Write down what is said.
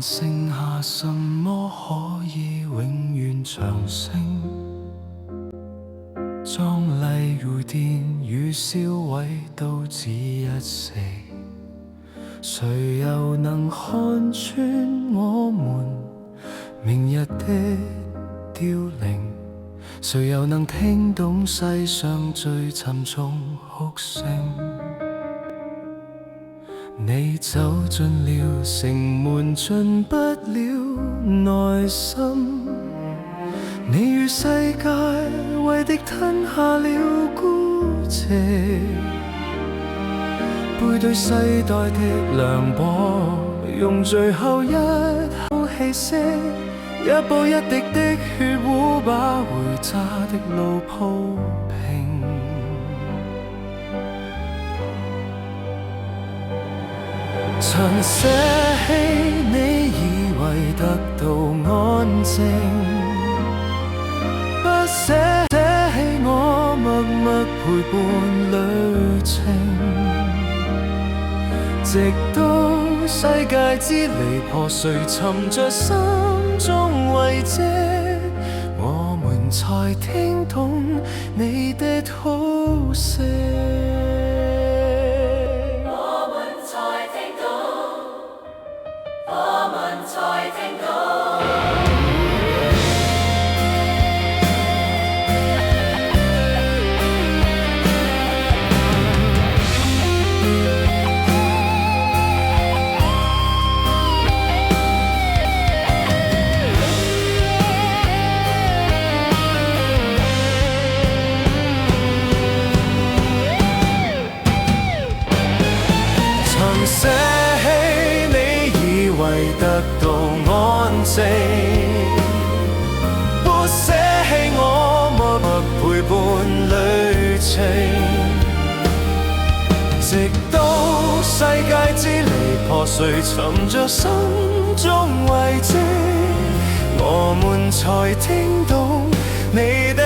剩下什麼可以永遠長升？壯麗如電與燒毀都只一息，誰又能看穿我們明日的凋零？誰又能聽懂世上最沉重哭聲？你走進了城門，進不了內心。你與世界為敵吞下了孤寂，背對世代的涼薄，用最後一口氣息，一步一滴的血污把回家的路鋪平。曾捨棄你以為得到安靜，不捨棄我默默陪伴旅程，直到世界支離破碎，尋着心中遺跡，我們才聽懂你的好聲。捨棄你以為得到安靜，不捨棄我默默陪伴旅程，直到世界支離破碎，尋着心中遺跡，我們才聽懂你的